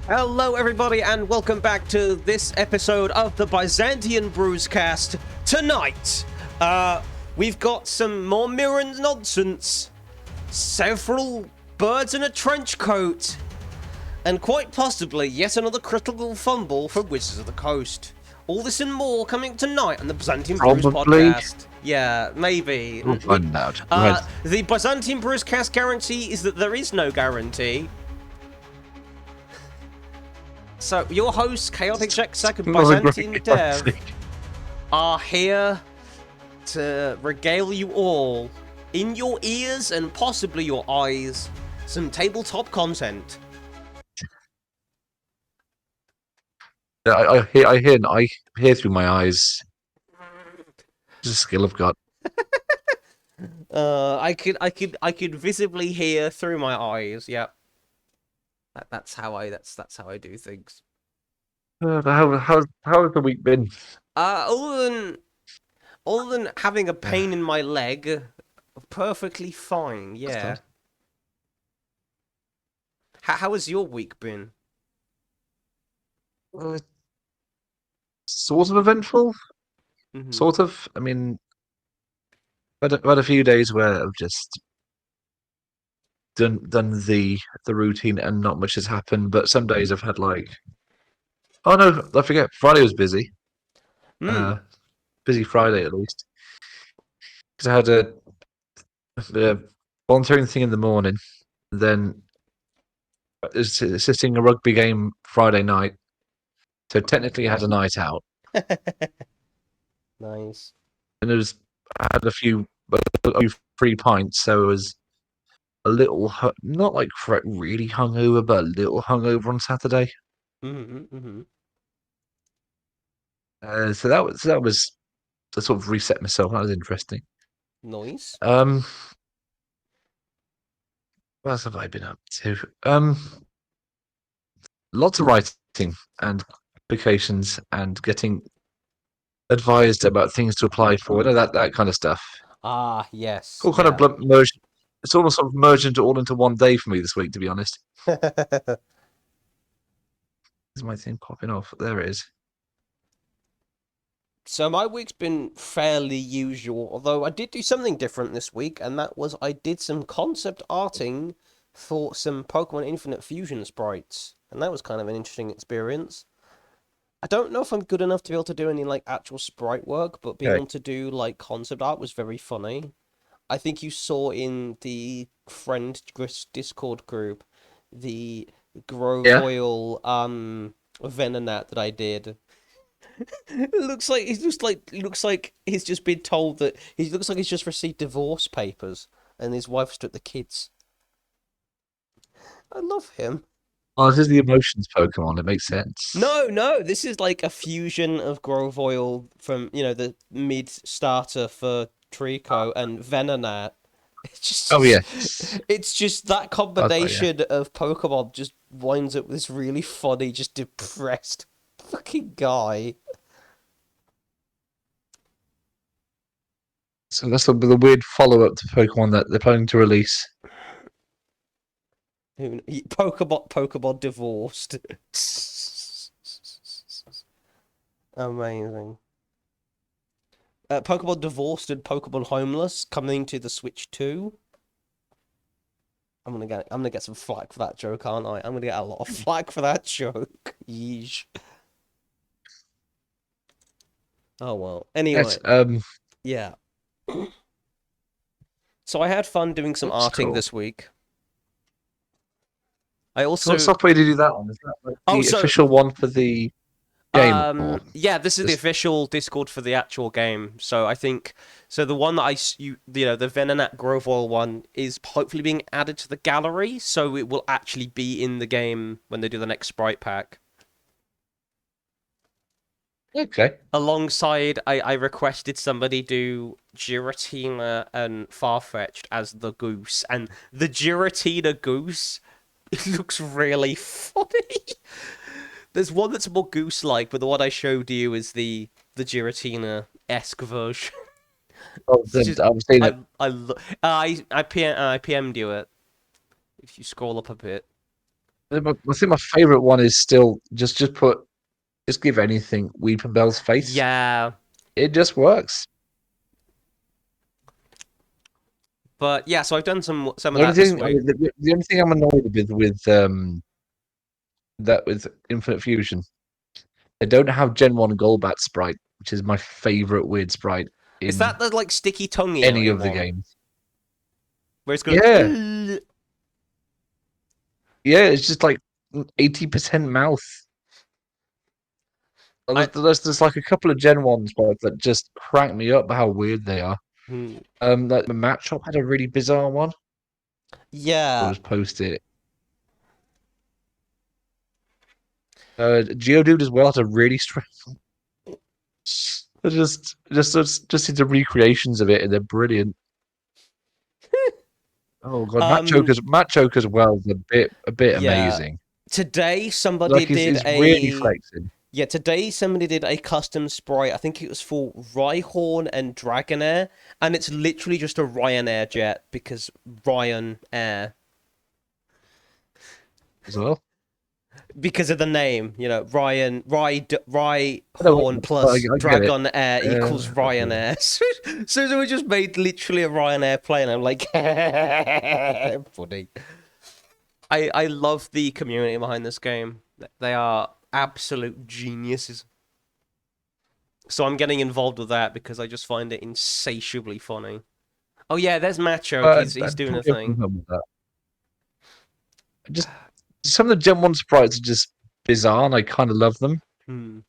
Hello, everybody, and welcome back to this episode of the Byzantian Brews cast. Tonight, we've got some more mirror nonsense, several birds in a trench coat, and quite possibly yet another critical fumble from Wizards of the Coast. All this and more coming tonight on the Byzantian Brews Probably. podcast. Yeah, maybe. We'll find out. Right. The Byzantian Brews cast guarantee is that there is no guarantee. So, your hosts, Chaotic Jacksack and Byzantian Dev, are here to regale you all, in your ears and possibly your eyes, some tabletop content. I hear through my eyes. It's a skill I've got. I could visibly hear through my eyes. Yep. That's how I do things. How has the week been? Other than having a pain in my leg, perfectly fine. Yeah. How has your week been? Sort of eventful. Mm-hmm. Sort of. I mean, I've had a few days where I've just done the routine and not much has happened. But some days I've had like, oh no, I forget. Friday was busy. Busy Friday at least, because I had a volunteering thing in the morning, then assisting a rugby game Friday night. So technically, I had a night out. Nice. And I had a few free pints, so it was a little not like really hungover, but a little hungover on Saturday. So that was to sort of reset myself. That was interesting. Nice. What else have I been up to? Lots of writing and applications and getting advised about things to apply for, that kind of stuff. Ah, yes. All kind of merged. It's almost sort of merged into one day for me this week, to be honest. Is my thing popping off? There it is. So my week's been fairly usual, although I did do something different this week, and that was I did some concept arting for some Pokemon Infinite Fusion sprites, and that was kind of an interesting experience. I don't know if I'm good enough to be able to do any like actual sprite work, but being able to do like concept art was very funny. I think you saw in the friend Discord group the Grovoil Venonat that I did. It looks like he's just been told that he looks like he's just received divorce papers and his wife's took the kids. I love him. Oh, this is the emotions Pokemon. It makes sense. No, this is like a fusion of Grovoil from, the mid starter for Trico and Venonat. It's just it's just that combination of Pokemon just winds up with this really funny, just depressed fucking guy. So that's the weird follow-up to Pokemon that they're planning to release. Pokemon divorced. Amazing. Pokemon divorced and Pokemon homeless coming to the Switch 2. I'm gonna get some flack for that joke, aren't I? I'm gonna get a lot of flack for that joke. Yeesh. Oh well. Anyway. Yeah. So I had fun doing some arting this week. I also. What software did you do that on? Is that like the official one for the game? Yeah, this is the official Discord for the actual game. So I think the one that the Venonat Grovoil one is hopefully being added to the gallery, so it will actually be in the game when they do the next sprite pack. Okay. Alongside, I requested somebody do Giratina and Farfetch'd as the goose, and the Giratina goose, it looks really funny. There's one that's more goose-like, but the one I showed you is the Giratina-esque version. Oh, I've seen it. I PM'd you it. If you scroll up a bit. I think my favorite one is still just give anything Weeping Bell's face. Yeah, It just works. but yeah, so I've done some of The only that this thing, I week. mean, the only thing I'm annoyed with Infinite Fusion, they don't have Gen 1 Golbat sprite, which is my favorite weird sprite Is in that the like sticky tonguey any eye of the one games. where it's going? Yeah, yeah, it's just like 80% mouth. I There's like a couple of Gen 1 sprites that just crack me up how weird they are. hmm, Like the Match Shop had a really bizarre one. I'll yeah. just post it. Geodude as well had a really strange. They're just into recreations of it, and they're brilliant. Oh god, Um, Matt Choke as well is a bit yeah. amazing. Today somebody Like did he's really a flexing Yeah, today somebody did a custom sprite. I think it was for Rhyhorn and Dragonair, and it's literally just a Ryanair jet because Ryan Air as well. because of the name. You know, I know, Rhyhorn plus I get it. Dragon Air equals Ryanair. So we just made literally a Ryanair plane. I'm like, funny. I love the community behind this game. They are absolute geniuses. So I'm getting involved with that because I just find it insatiably funny. Oh yeah, there's Macho. He's I'd doing a probably have thing. some fun with that. Just some of the Gen 1 sprites are just bizarre, and I kind of love them. Hmm.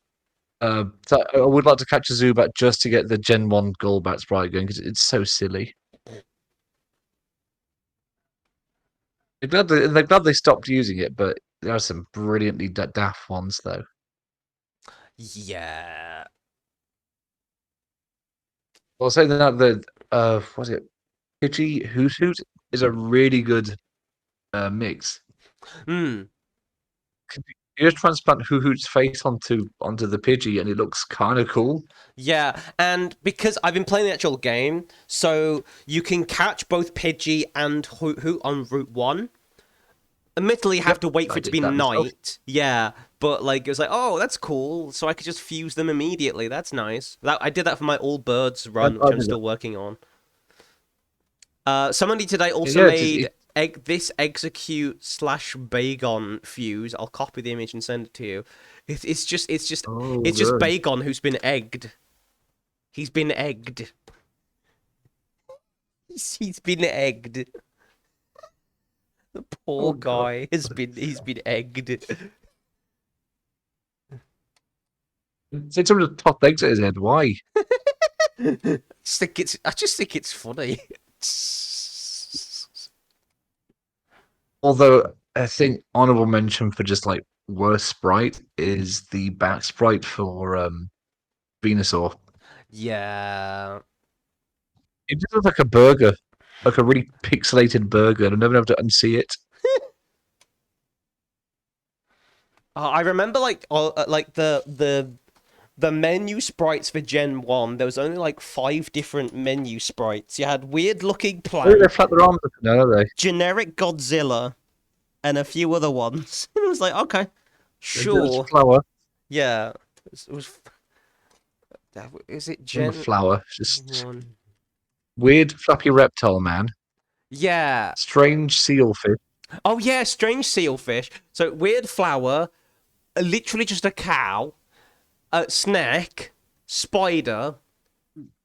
So I would like to catch a Zubat just to get the Gen 1 Golbat sprite going because it's so silly. They're glad they stopped using it, but there are some brilliantly daft ones though. Yeah. I'll say that the what's it? Pidgey Hoot Hoot is a really good mix. Hmm. You just transplant Hoot Hoot's face onto the Pidgey, and it looks kind of cool. Yeah, and because I've been playing the actual game, so you can catch both Pidgey and Hoot Hoot on Route 1. Admittedly, you have Yep, to wait for I it to did be that myself. night. Yeah, but like it was like, oh, that's cool. So I could just fuse them immediately. That's nice. I did that for my All Birds run, which I I'm did it. still working on. Somebody today also Yeah, it's just, made this execute slash Bagon fuse. I'll copy the image and send it to you. oh It's just good. Bagon who's been egged. He's been egged. He's been egged. The Oh poor god. guy has been he's been egged. Say someone just tossed eggs at his head. Why? I just think it's funny. Although I think honorable mention for just like worst sprite is the back sprite for Venusaur. Yeah. It just looks like a burger, like a really pixelated burger, and I've never been able to unsee it. I remember like the menu sprites for Gen 1, there was only like 5 different menu sprites. You had weird looking Why do they plank, flap their arms up? No, are they? generic Godzilla, and a few other ones. And it was like, okay, There's sure. flower. Yeah. It was is it In the Gen flower. Just 1? weird flappy reptile man. Yeah. Strange sealfish. Oh yeah, strange sealfish. So weird flower, literally just a cow, a snake, spider,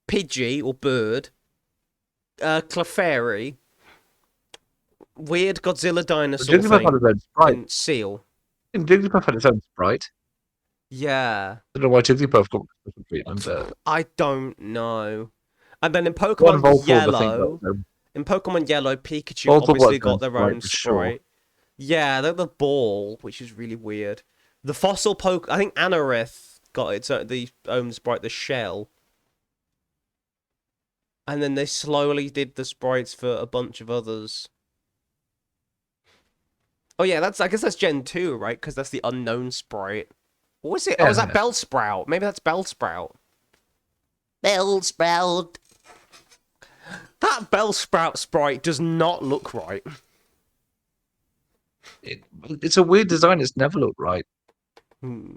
Pidgey or bird, Clefairy, weird Godzilla dinosaur Jigglypuff had thing, its own sprite. and seal. And Jigglypuff had its own sprite. Yeah, I don't know why Jigglypuff got special treatment, but I don't know. And then one Voltorb, I think, got its own. In Pokemon Yellow, Pikachu Voltorb got obviously its own got their sprite own for sure. sprite. Yeah, they're the ball, which is really weird. The fossil poke, I think Anorith got the own sprite, the shell. And then they slowly did the sprites for a bunch of others. Oh yeah, I guess that's Gen 2, right? Because that's the unknown sprite. What was it? Oh, was that Yeah. Bellsprout? Maybe that's Bellsprout. Bellsprout. That Bellsprout sprite does not look right. It, it's a weird design. It's never looked right. Hmm.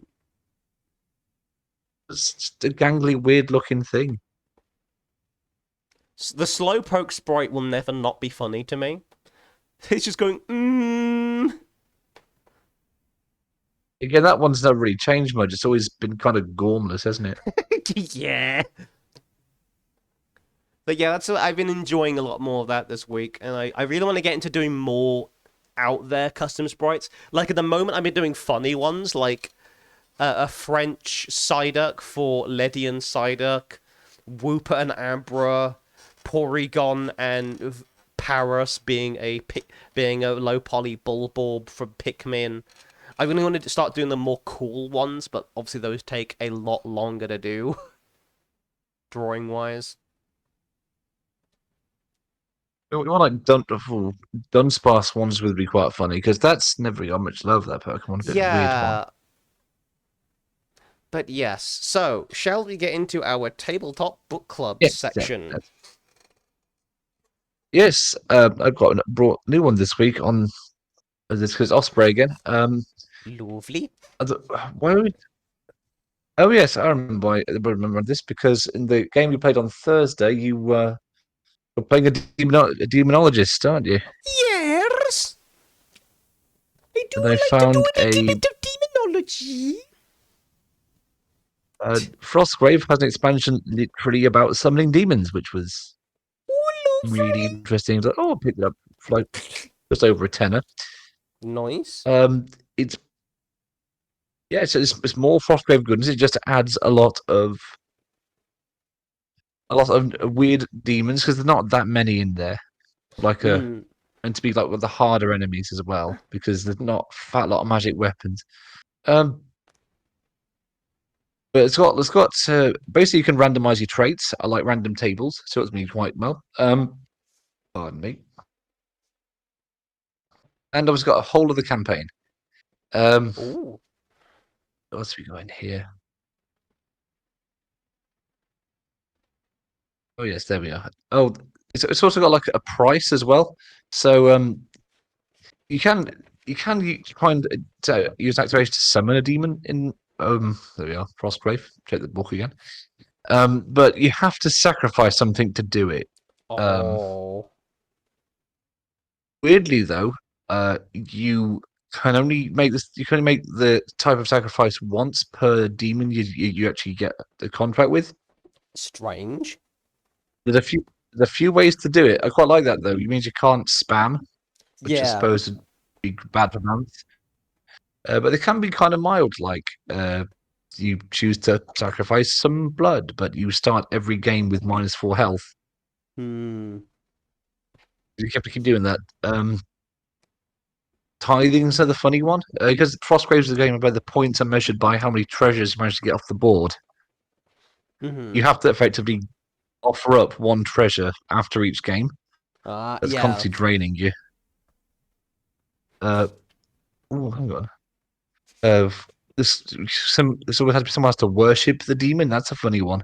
It's just a gangly, weird-looking thing. The slowpoke sprite will never not be funny to me. It's just going, Again, that one's never really changed much. It's always been kind of gormless, hasn't it? yeah. But yeah, that's I've been enjoying a lot more of that this week, and I really want to get into doing more out there custom sprites. Like at the moment, I've been doing funny ones, like a French Psyduck for Ledian Psyduck, Wooper and Abra, Porygon and Paras being a low poly Bulborb from Pikmin. I really wanted to start doing the more cool ones, but obviously those take a lot longer to do, drawing wise. We want like Dunsparce ones would be quite funny because that's never got much love. That Pokemon, a bit of a weird one. Yeah, but yes. So, shall we get into our tabletop book club Yes, section? yes. I've brought a new one this week on this because Osprey again. Lovely. Why? Oh yes, I remember this because in the game we played on Thursday, you were playing a demonologist, aren't you? Yes, I do And I like to do found a little bit of demonology. Frostgrave has an expansion literally about summoning demons, which was Oh, really interesting. Like, oh, I picked it up for like just over a tenner. lovely. Nice. It's yeah, it's more Frostgrave goodness. It just adds a lot of weird demons because there's not that many in there. Like Mm. and to be like with the harder enemies as well because there's not a fat lot of magic weapons. Um, but it's got basically you can randomize your traits. I like random tables, so it's me quite well. Pardon me. And I've just got a whole of the campaign. Um, Oh. what else we got in here? Oh yes, there we are. Oh, it's also got like a price as well. So you can find use activation to summon a demon in there we are, Frostgrave. Check the book again. But you have to sacrifice something to do it. Um, Oh. weirdly though, you can only make the type of sacrifice once per demon you actually get the contract with. Strange. There's a few there's a few ways to do it. I quite like that though. It means you can't spam, which I Yeah. suppose would be bad for balance. But they can be kind of mild, like you choose to sacrifice some blood, but you start every game with -4 health. Hmm. You have to keep doing that. Tithings are the funny one because Frostgraves is a game where the points are measured by how many treasures you manage to get off the board. Hmm. You have to effectively offer up one treasure after each game. That's Yeah. constantly draining you. Uh, hang on. Uh, this always has to be someone has to worship the demon. That's a funny one.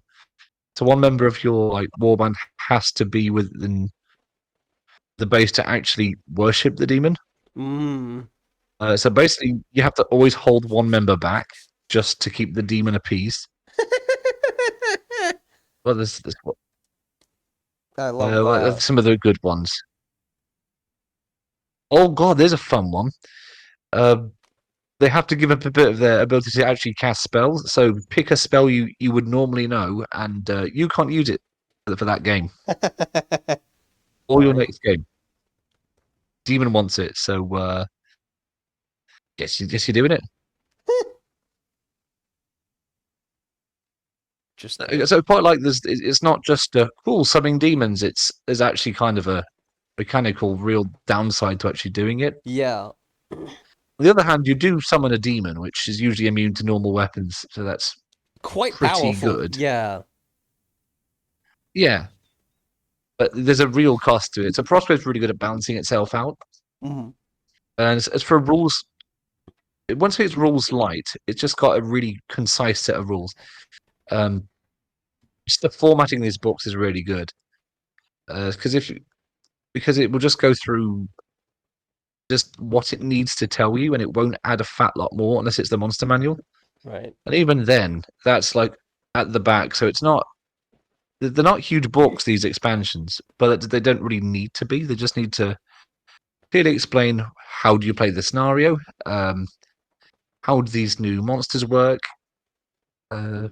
So one member of your like warband has to be within the base to actually worship the demon. Hmm. So basically, you have to always hold one member back just to keep the demon appeased. Well, there's I love that. some of the good ones. Oh god, there's a fun one. Uh, they have to give up a bit of their ability to actually cast spells. So pick a spell you would normally know, and you can't use it for that game or your Right. next game. Demon wants it, so guess you're doing it. Interesting. So quite like this, it's not just cool summoning demons. There's actually kind of a mechanical real downside to actually doing it. Yeah. On the other hand, you do summon a demon, which is usually immune to normal weapons, so that's Quite pretty powerful. good. Yeah. Yeah, but there's a real cost to it. So Prospero is really good at balancing itself out. Hmm. And as for rules, once it's rules light, it's just got a really concise set of rules. Um, just the formatting of these books is really good because because it will just go through just what it needs to tell you, and it won't add a fat lot more unless it's the monster manual. Right. And even then, that's like at the back, so it's not. They're not huge books, these expansions, but they don't really need to be. They just need to clearly explain how do you play the scenario, um, how do these new monsters work, uh,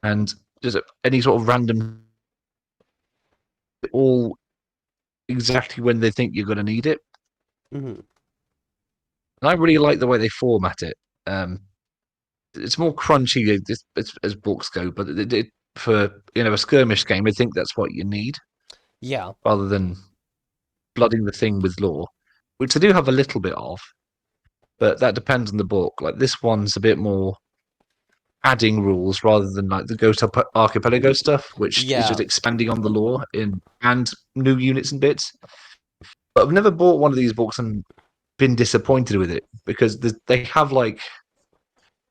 and just any sort of random, all exactly when they think you're going to need it. Hmm. And I really like the way they format it. It's more crunchy as books go, but for a skirmish game, I think that's what you need Yeah. rather than flooding the thing with lore, which I do have a little bit of, but that depends on the book. Like this one's a bit more adding rules rather than like the Ghost Archipelago stuff, which is just Yeah. expanding on the lore in and new units and bits. But I've never bought one of these books and been disappointed with it because they have like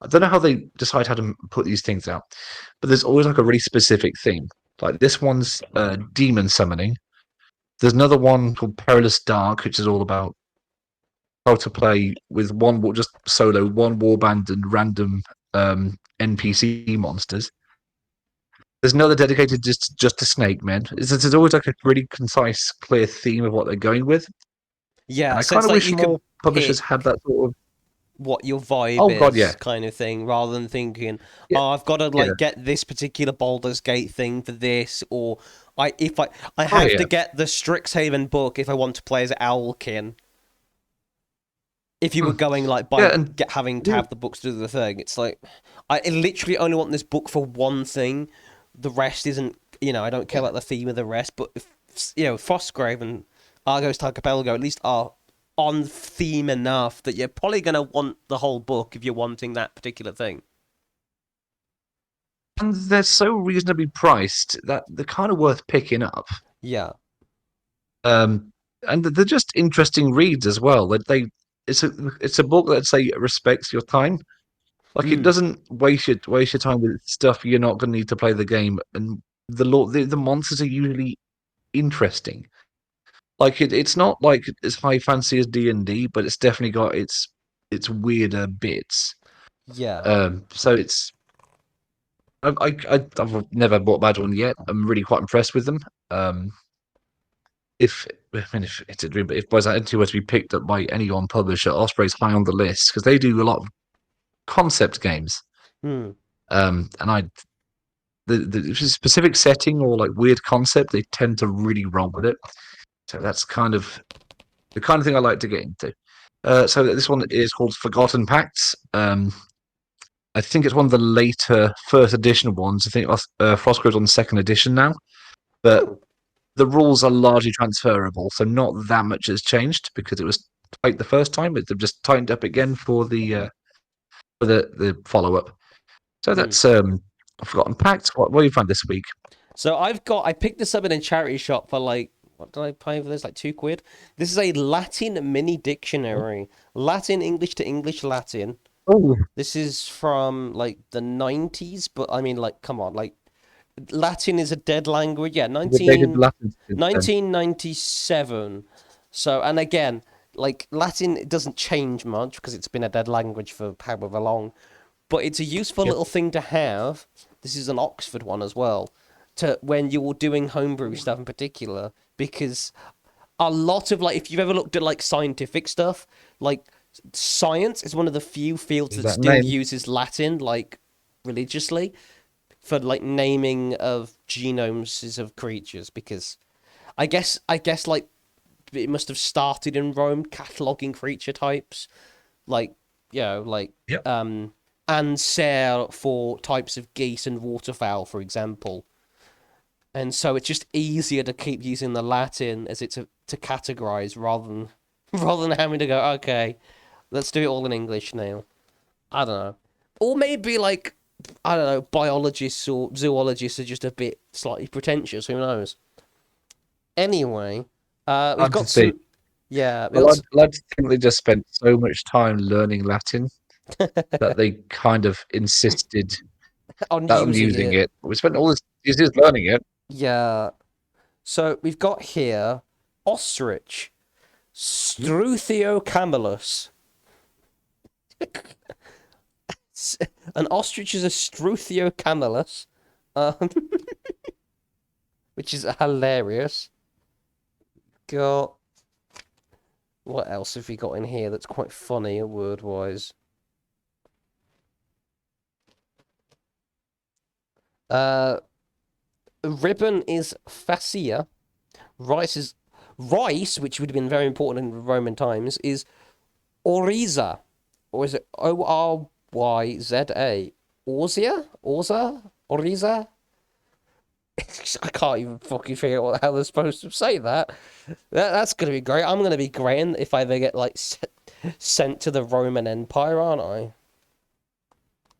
I don't know how they decide how to put these things out, but there's always like a really specific theme. Like this one's demon summoning. There's another one called Perilous Dark, which is all about how to play with just solo, one warband and random NPC monsters. There's another dedicated just to snake men. There's always like a really concise, clear theme of what they're going with, and Yeah. I So kind it's of like wish you could more publishers had pick that sort of. what your vibe Oh God, yeah, is kind of thing rather than thinking, yeah, oh, I've got to yeah. like get this particular Baldur's Gate thing for this, or I Oh have to yeah. get the Strixhaven book if I want to play as Owlkin. If you were Mm. going like by Yeah, and having to you, have the books to do the thing, it's like I literally only want this book for one thing. The rest isn't, I don't care about the theme of the rest. But if, Frostgrave and Argos Archipelago at least are on theme enough that you're probably gonna want the whole book if you're wanting that particular thing. and they're so reasonably priced that they're kind of worth picking up. Yeah. Um, and they're just interesting reads as well. It's a book that say respects your time. Like it Mm. doesn't waste your time with stuff you're not going to need to play the game. And the monsters are usually interesting. Like it's not like as high fancy as D&D, but it's definitely got its weirder bits. Yeah. So I've never bought a bad one yet. I'm really quite impressed with them. Um, if I mean if it's a dream, but if Byzantian were to be picked up by any one publisher, Osprey's high on the list because they do a lot of concept games. Mm. And the specific setting or like weird concept, they tend to really roll with it. So that's kind of the kind of thing I like to get into. So this one is called Forgotten Pacts. I think it's one of the later first edition ones. I think Frostgrave's on second edition now, but Mm. the rules are largely transferable, so not that much has changed because it was tight the first time, but they've just tightened up again for the follow up. So Mm. that's Forgotten Pact. What do you find this week? So I picked this up in a charity shop for like, what did I pay for this? Like £2. This is a Latin mini dictionary, Latin English to English Latin. Oh, This is from like the 90s, but I mean, like, come on, like, Latin is a dead language. Yeah, they did Latin since then. 1997. So, and again, like, Latin, it doesn't change much because it's been a dead language for however long, but it's a useful Yep. little thing to have. This is an Oxford one as well, to when you're doing homebrew stuff in particular, because a lot of like, if you've ever looked at like scientific stuff, like science is one of the few fields Is that that still name? uses Latin like religiously for like naming of genomes of creatures, because I guess like it must have started in Rome cataloging creature types, like, like Yep. Anser for types of geese and waterfowl, for example. And so it's just easier to keep using the Latin as it's to categorize rather than rather than having to go, okay, let's do it all in English now. I don't know. Or maybe like, I don't know, biologists or zoologists are just a bit slightly pretentious, who knows. Anyway, we've Hard to got see. some, yeah, I like to think they just spent so much time learning Latin that they kind of insisted on that on using using it. it. We spent all this these years learning it. Yeah. So we've got here ostrich. Struthiocamelus. An ostrich is a Struthiocamelus, um, which is hilarious. Got what else have we got in here that's quite funny word wise? Uh, ribbon is fascia. Rice is rice, which would have been very important in Roman times, is oriza, or is it Oryza? Orzia? Orza? Oriza? I can't even fucking figure out how they're supposed to say that. That's gonna be great. I'm gonna be great if I ever get like sent to the Roman Empire, aren't I?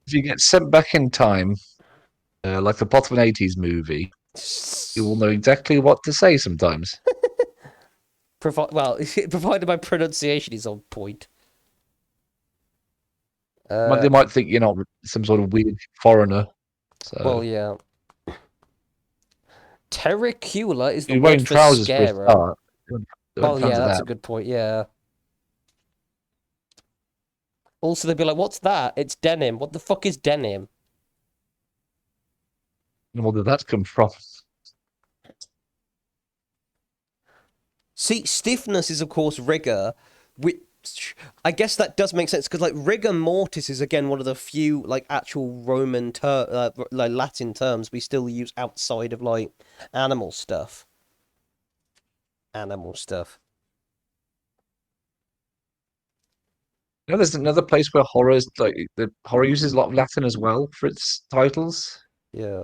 If you get sent back in time, like the plot of an 80s movie, you will know exactly what to say sometimes. Well, provided my pronunciation is on point. But Uh, they might think you're not some sort of weird foreigner. So well, yeah. Terricula is the you're word wearing for trousers for a scarab. start. They won't Well, yeah, fancy that's a that. good point. Yeah. Also, they'd be like, "What's that? It's denim. What the fuck is denim?" And where did that come from? See, stiffness is of course rigor, which I guess that does make sense because like rigor mortis is again one of the few like actual like Latin terms we still use outside of like animal stuff. Animal stuff. You know, there's another place where horror is like the horror uses a lot of Latin as well for its titles, Yeah.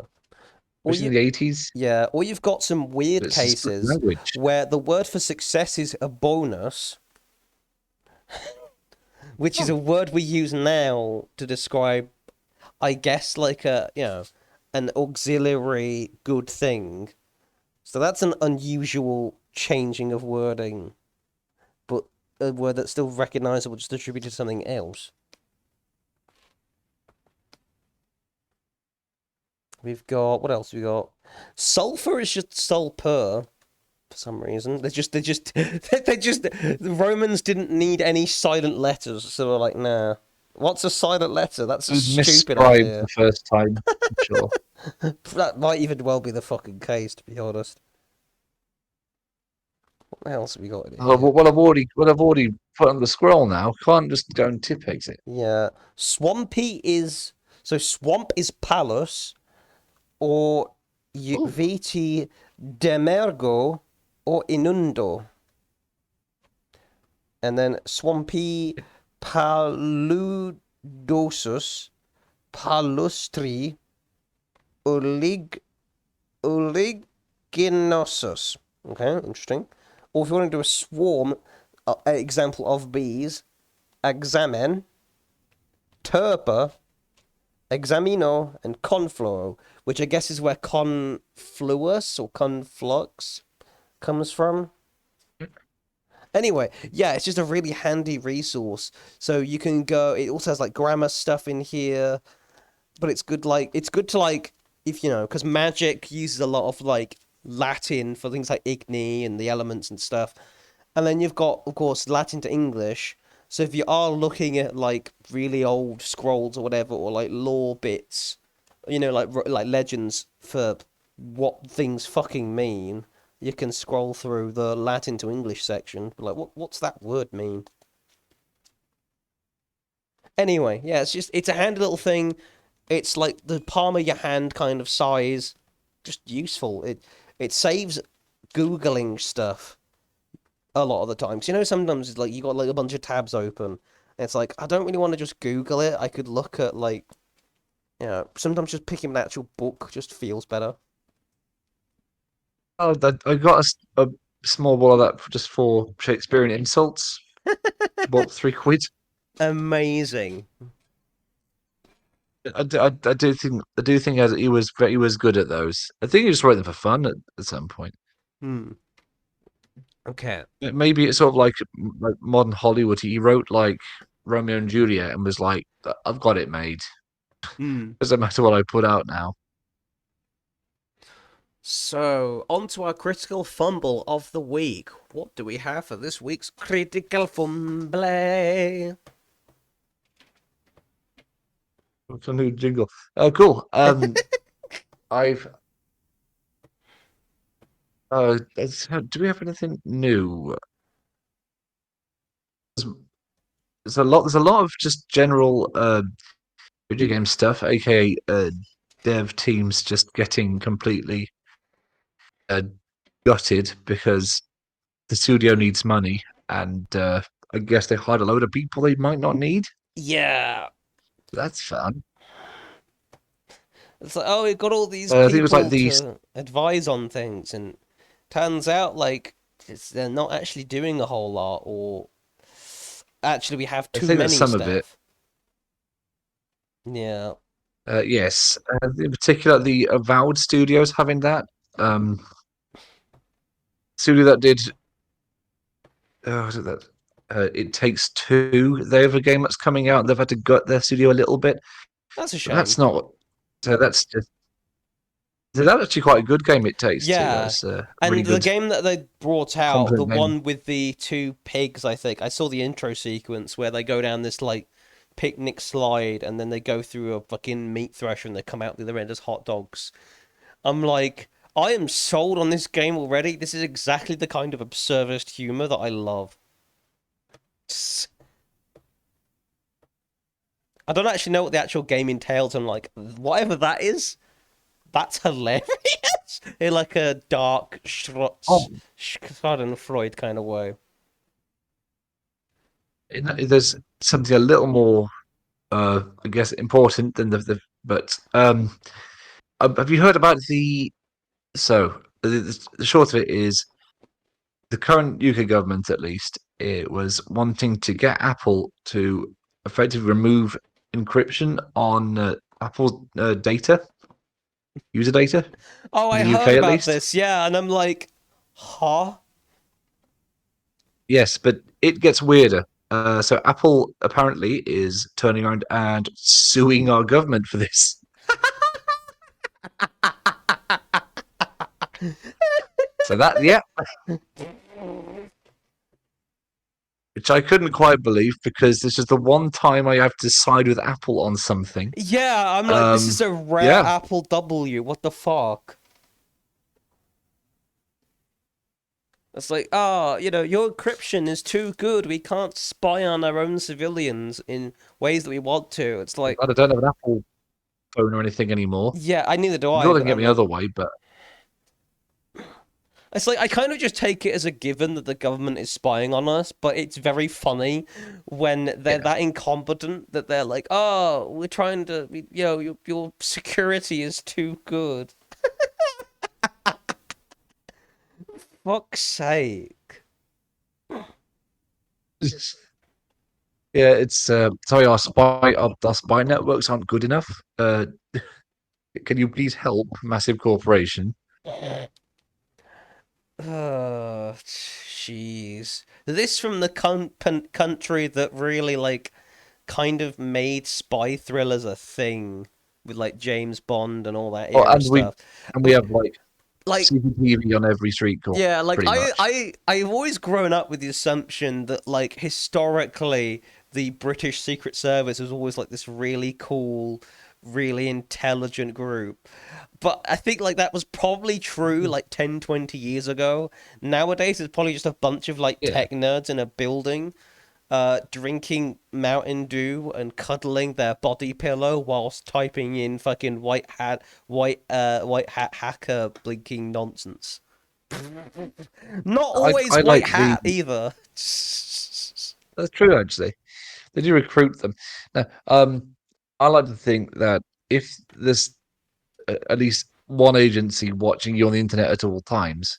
Or especially you in the 80s. Yeah, or you've got some But weird it's just cases language. where the word for success is a bonus, which is Oh, a word we use now to describe, I guess, like an auxiliary good thing. So that's an unusual changing of wording, but a word that's still recognizable, just attributed to something else. We've got, what else we got? Sulfur is just sulfur for some reason. The Romans didn't need any silent letters, so they're like, nah. What's a silent letter? That's it a was stupid miscribed the idea. first time, I'm sure. That might even well be the fucking case, to be honest. What else have we got in Oh, here? well, I've already put on the scroll now. Can't just go and tip exit. Yeah. Swampy is so swamp is palus or Oh, viti demergo or inundo. And then swampy paludosus palustri olig oliginosus. Okay, interesting. Or if you want to do a swarm, example of bees, examen, turpa, examino, and confluo, which I guess is where confluus or conflux comes from. Anyway, yeah, it's just a really handy resource. So you can go. It also has like grammar stuff in here, but it's good to like if you know because magic uses a lot of like Latin for things like igni and the elements and stuff, and then you've got of course Latin to English. So if you are looking at like really old scrolls or whatever, or like lore bits, like legends for what things fucking mean, you can scroll through the Latin to English section. Like, what's that word mean? Anyway, yeah, it's a handy little thing. It's like the palm of your hand kind of size. Just useful. It saves googling stuff a lot of the times. You know, sometimes it's like you got like a bunch of tabs open. And it's like I don't really want to just Google it. I could look at like sometimes just picking an actual book just feels better. oh, I got a small ball of that just for Shakespearean insults. About 3 quid. Amazing. I do think as he was good at those. I think he just wrote them for fun at some point. Hmm. Okay. Maybe it's sort of like modern Hollywood. He wrote like Romeo and Juliet and was like, I've got it made. Hmm. Doesn't matter what I put out now. So, on to our critical fumble of the week. What do we have for this week's critical fumble? It's a new jingle. Oh, cool. I've. Do we have anything new? There's a lot. There's a lot of just general video game stuff, aka dev teams just getting completely uh, gutted because the studio needs money, and I guess they hired a load of people they might not need. Yeah. That's fun. It's like, oh, we've got all these I think it was like people these. to advise on things, and turns out, like, they're not actually doing a whole lot, or actually, we have I too think that's many some of it. staff. Yeah. Yes, in particular, the Avowed Studios having that studio that did. Oh, was it that? It Takes Two. They have a game that's coming out. They've had to gut their studio a little bit. That's a But that's shame. not. So that's just. So that's actually quite a good game. It Takes Two. Yeah. That's a really And the good, game that they brought out, the competent name. one with the two pigs, I think, I saw the intro sequence where they go down this, like, picnic slide and then they go through a fucking meat thresher and they come out the other end as hot dogs. I'm like, I am sold on this game already. This is exactly the kind of absurdist humor that I love. I don't actually know what the actual game entails. I'm like, whatever that is, that's hilarious in like a dark Oh, Schadenfreude kind of way. there's something a little more, I guess, important than the. But have you heard about the? So the short of it is the current UK government, at least, it was wanting to get Apple to effectively remove encryption on Apple's user data Oh, in I the UK, heard at about least. this. Yeah, and I'm like, huh? Yes, but it gets weirder. So Apple apparently is turning around and suing our government for this. So that, yeah, which I couldn't quite believe because this is the one time I have to side with Apple on something. Yeah, I'm like, this Um, is a rare yeah, Apple W. What the fuck? It's like, your encryption is too good. We can't spy on our own civilians in ways that we want to. It's I'm like, glad I don't have an Apple phone or anything anymore. yeah, I neither do I'm I, sure they but can get I'm me like, other way, but it's like I kind of just take it as a given that the government is spying on us, but it's very funny when they're yeah, that incompetent that they're like, "Oh, we're trying to, your security is too good." Fuck's sake. yeah. It's sorry, our spy networks aren't good enough. Can you please help, massive corporation? Jeez. This from the country that really like kind of made spy thrillers a thing with like James Bond and all that Oh, era stuff. and we We have like like CCTV on every street corner, Yeah, like pretty much. I've always grown up with the assumption that like historically the British Secret Service was always like this really cool, really intelligent group. But I think like that was probably true like 10, 20 years ago. Nowadays it's probably just a bunch of like Yeah, tech nerds in a building drinking Mountain Dew and cuddling their body pillow whilst typing in fucking white hat hacker blinking nonsense. Not always I white like the. hat either. That's true, actually. They do recruit them. Now, I like to think that if there's at least one agency watching you on the internet at all times,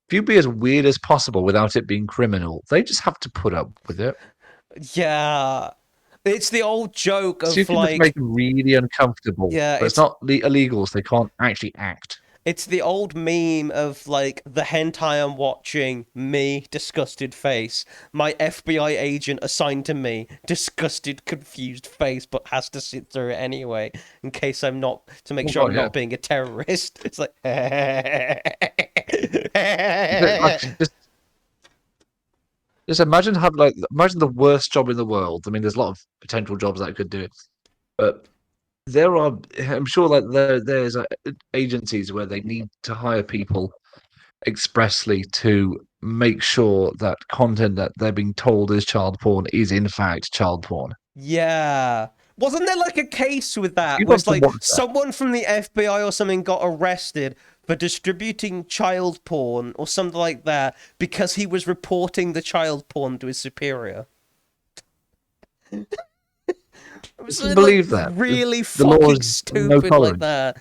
if you be as weird as possible without it being criminal, they just have to put up with it. Yeah. It's the old joke So you of can just make like, them really uncomfortable, yeah, but it's it's not illegal, so they can't actually act. It's the old meme of like the hentai I'm watching, me, disgusted face. My FBI agent assigned to me, disgusted, confused face, but has to sit through it anyway in case I'm not, to make Oh sure I'm god, yeah. not being a terrorist. It's like, Like just imagine imagine the worst job in the world. I mean, there's a lot of potential jobs that could do it, but there are. I'm sure like there's agencies where they need to hire people expressly to make sure that content that they're being told is child porn is in fact child porn. yeah. Wasn't there like a case with that Who where it's wants to like watch that? someone from the FBI or something got arrested for distributing child porn or something like that because he was reporting the child porn to his superior? It was Just something like believe that really the law fucking is no stupid like tolerance. that.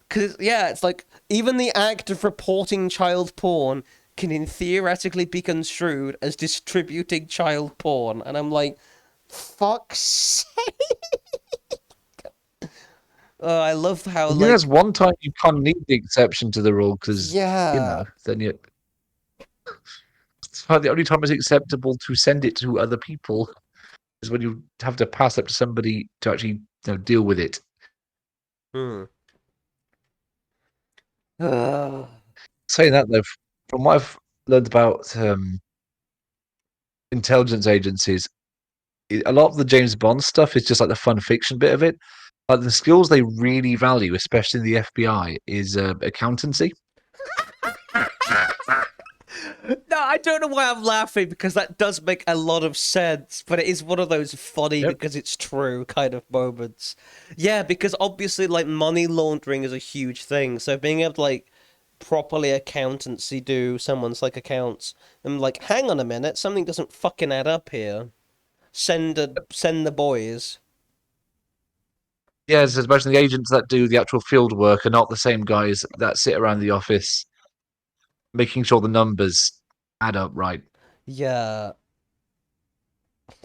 Because, yeah, it's like even the act of reporting child porn can in theoretically be construed as distributing child porn. And I'm like, fuck's sake. I love how, I think that's like, one time you kind of need the exception to the rule because yeah. then you. It's the only time it's acceptable to send it to other people is when you have to pass up to somebody to actually deal with it. Hmm. Saying that though, from what I've learned about intelligence agencies, a lot of the James Bond stuff is just like the fun fiction bit of it. Like the skills they really value, especially in the FBI, is accountancy. No, I don't know why I'm laughing because that does make a lot of sense, but it is one of those funny Yep. because it's true kind of moments. Yeah, because obviously, like, money laundering is a huge thing, so being able to, like, properly accountancy do someone's, like, accounts, and, like, hang on a minute, something doesn't fucking add up here. Send the boys. Yes, especially the agents that do the actual field work are not the same guys that sit around the office making sure the numbers add up right. Yeah.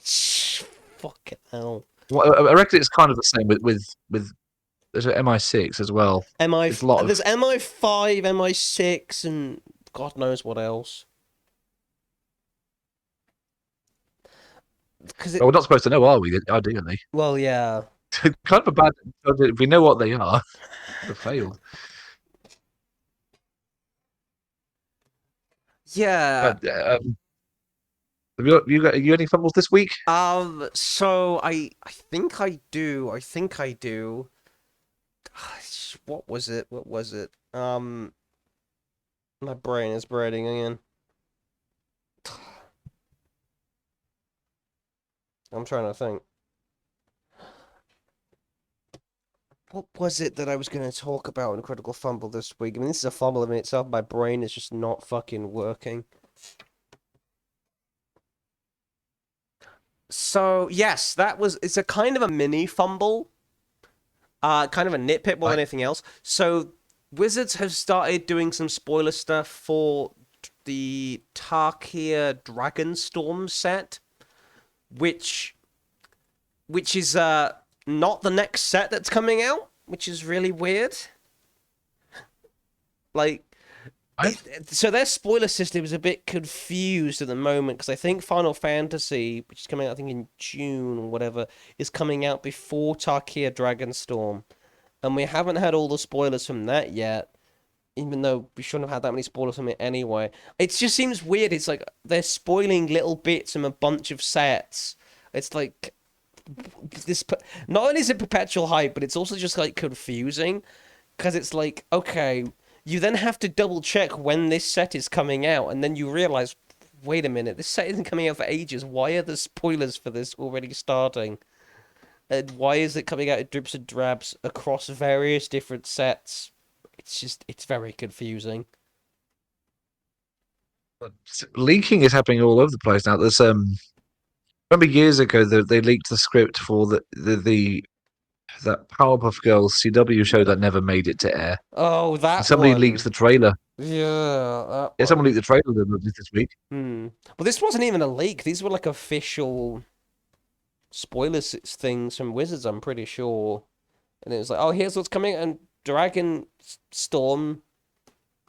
Fucking hell. Well, I reckon it's kind of the same with there's MI6 as well. MI, It's a lot there's of MI5, MI6, and God knows what else. Because well, it, we're not supposed to know, are we? Ideally, well, yeah. kind of a bad. If we know what they are, we've failed. Yeah. But have you any fumbles this week? So I think I do. I think I do. What was it? What was it? My brain is breading again. I'm trying to think. What was it that I was going to talk about in Critical Fumble this week? I mean, this is a fumble in itself. My brain is just not fucking working. So, yes, that was. It's a kind of a mini fumble. Kind of a nitpick more than Right. anything else. So, Wizards have started doing some spoiler stuff for the Tarkia Dragonstorm set, which is not the next set that's coming out, which is really weird. Like, Right. so their spoiler system is a bit confused at the moment because I think Final Fantasy, which is coming out I think in June or whatever, is coming out before Tarkia Dragonstorm, and we haven't had all the spoilers from that yet. Even though we shouldn't have had that many spoilers from it anyway, it just seems weird. It's like they're spoiling little bits from a bunch of sets. It's like this. Not only is it perpetual hype, but it's also just like confusing because it's like, okay, you then have to double check when this set is coming out, and then you realize, wait a minute, this set isn't coming out for ages. Why are the spoilers for this already starting? And why is it coming out in drips and drabs across various different sets? It's very confusing. Leaking is happening all over the place now. There's remember years ago they leaked the script for the that Powerpuff Girls CW show that never made it to air. Oh, And that somebody leaked one. the trailer. Yeah, that Yeah, someone one. leaked the trailer this week. Hmm. Well, this wasn't even a leak. These were like official spoilers things from Wizards, I'm pretty sure. And it was like, oh, here's what's coming, and Dragon Storm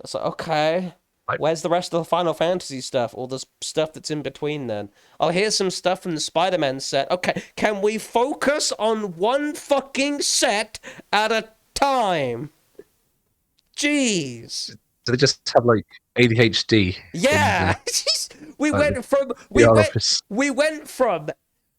It's like, okay, Like, where's the rest of the Final Fantasy stuff? Or the stuff that's in between then? Oh, here's some stuff from the Spider-Man set. Okay, can we focus on one fucking set at a time? Jeez. do they just have like ADHD in Yeah. we like, went from the we PR went office? we went from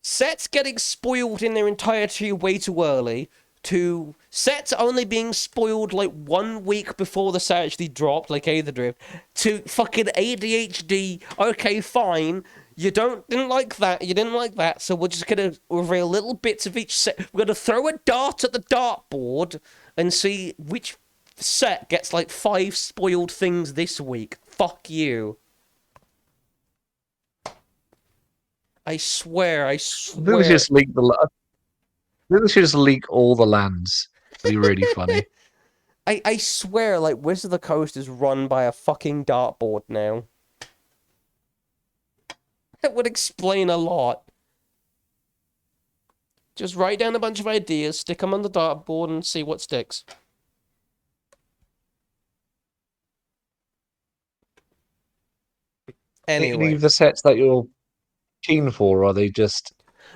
sets getting spoiled in their entirety way too early to sets only being spoiled like 1 week before the set actually dropped, like Aether Drift, to fucking ADHD. Okay, fine. You didn't like that. You didn't like that. So we're just gonna reveal little bits of each set. We're gonna throw a dart at the dartboard and see which set gets like 5 spoiled things this week. Fuck you. I I think they should swear. just leak the. I think they should just leak all the lands. That'd be really funny. I swear, like, Wizard of the Coast is run by a fucking dartboard now. That would explain a lot. Just write down a bunch of ideas, stick them on the dartboard, and see what sticks. Any Anyway. of the sets that you're keen for, or are they just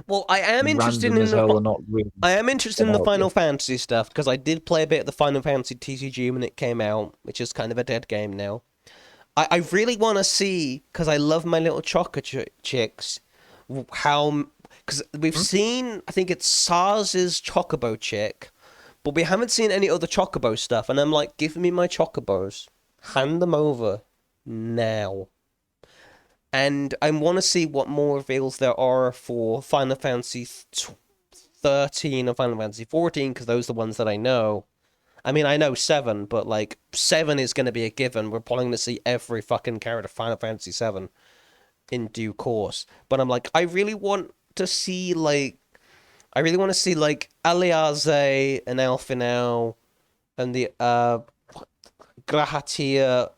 Well, I am interested random in as hell and not really I am interested in the about you? Final Fantasy stuff, because I did play a bit of the Final Fantasy TCG when it came out, which is kind of a dead game now. I really want to see, because I love my little chocolate chicks, how. Because we've Hmm? seen, I think it's Sars's Chocobo chick, but we haven't seen any other Chocobo stuff, and I'm like, give me my Chocobos. Hand them over. Now. And I want to see what more reveals there are for Final Fantasy 13 and Final Fantasy 14, because those are the ones that I know. I mean, I know 7, but like 7 is going to be a given. We're probably going to see every fucking character Final Fantasy 7 in due course. But I'm like, I really want to see like Aliaze and Elfinel and the Grahatia,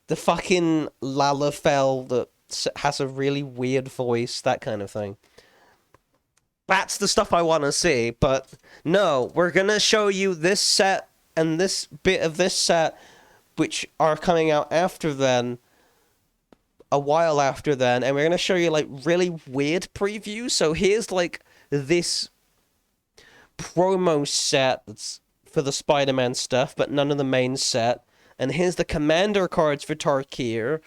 the fucking Lalafell that has a really weird voice, that kind of thing. That's the stuff I want to see, but no, we're gonna show you this set and this bit of this set, which are coming out after then, a while after then, and we're gonna show you like really weird previews. So here's like this promo set that's for the Spider-Man stuff, but none of the main set. And here's the commander cards for Tarkir,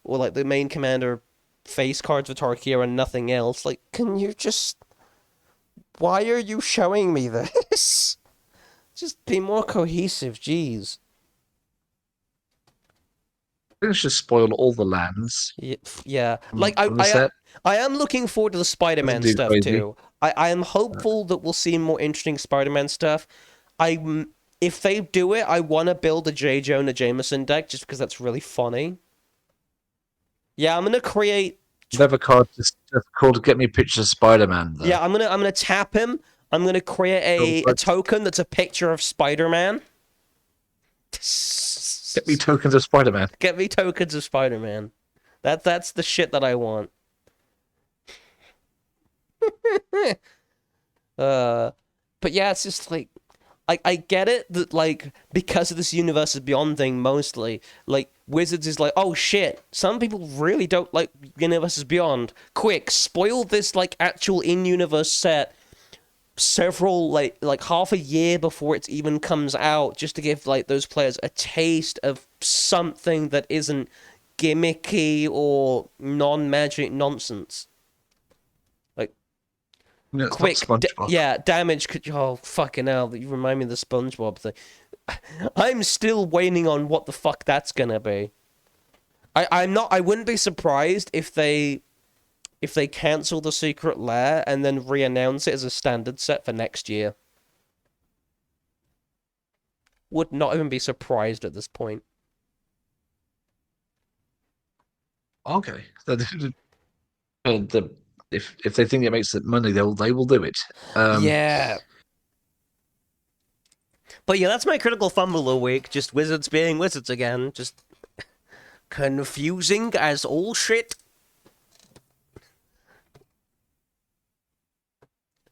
or like the main commander face cards for Tarkir and nothing else. Like, can you just. Why are you showing me this? Just be more cohesive, jeez. I think it's just spoil all the lands Yeah. Like from the set. I am looking forward to the Doesn't Spider-Man do stuff crazy. too. I am hopeful that we'll see more interesting Spider-Man stuff. I if they do it, I want to build a J. Jonah Jameson deck just because that's really funny. Yeah, I'm gonna create. Never card just called "Get Me a Picture of Spider-Man." Though. Yeah, I'm gonna tap him. I'm gonna create Cool. a token that's a picture of Spider-Man. Get me tokens of Spider-Man. Get me tokens of Spider-Man. That's the shit that I want. uh, but yeah, it's just like I get it that like because of this universe is beyond thing mostly, like Wizards is like, oh shit, some people really don't like universes beyond. Quick, spoil this like actual in-universe set several like half a year before it even comes out, just to give like those players a taste of something that isn't gimmicky or non-magic nonsense. Like No, it's not quick, SpongeBob. yeah, damage could. Oh fucking hell! You remind me of the SpongeBob thing. I'm still waiting on what the fuck that's gonna be. I'm not. I wouldn't be surprised if they cancel the secret lair and then re-announce it as a standard set for next year. Would not even be surprised at this point. Okay. If they think it makes it money, they will do it. Yeah. But yeah, that's my critical fumble of the week. Just wizards being wizards again. Just confusing as all shit.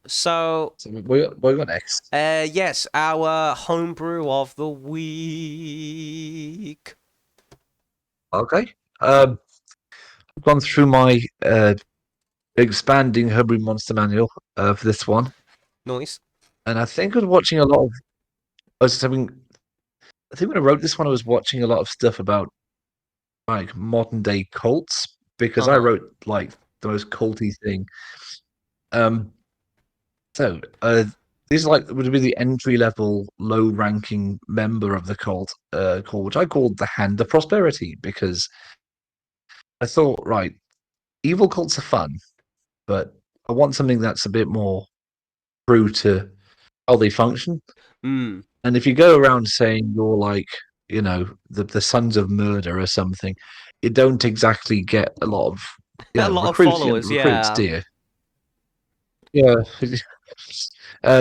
So, So what we got next? yes, our homebrew of the week. Okay. I've gone through my expanding Homebrew Monster Manual for this one, Nice. and I think I was watching a lot of. I was having. I think when I wrote this one, I was watching a lot of stuff about like modern day cults because I Uh-huh. wrote like the most culty thing. Um, so these are like would be the entry level, low ranking member of the cult, called which I called the Hand of Prosperity because I thought, right, evil cults are fun, but I want something that's a bit more true to how they function. Mm. And if you go around saying you're like, the sons of murder or something, you don't exactly get a lot of, A lot of recruits. followers, Recruits, yeah. do you? Yeah.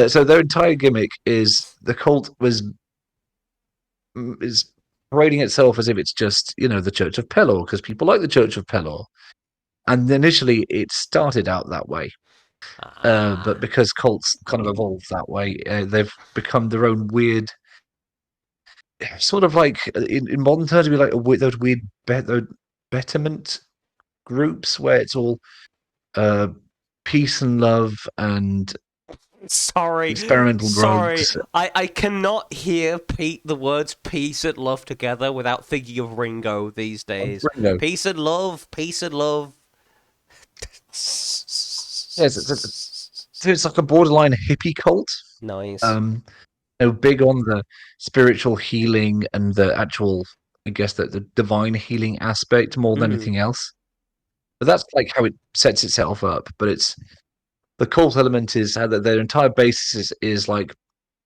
So their entire gimmick is the cult is parading itself as if it's just the Church of Pelor because people like the Church of Pelor, and initially it started out that way. But Ah. because cults kind of evolved that way, they've become their own weird, sort of like in modern terms, it'd be like those weird those betterment groups where it's all uh, peace and love and Sorry. experimental Sorry. drugs. I cannot hear the words peace and love together without thinking of Ringo these days. Ringo. Peace and love, peace and love. Yes, it's like a borderline hippie cult. Nice. Um, big on the spiritual healing and the actual, I guess, the divine healing aspect more than Mm-hmm. anything else. But that's like how it sets itself up. But it's the cult element is how their entire basis is like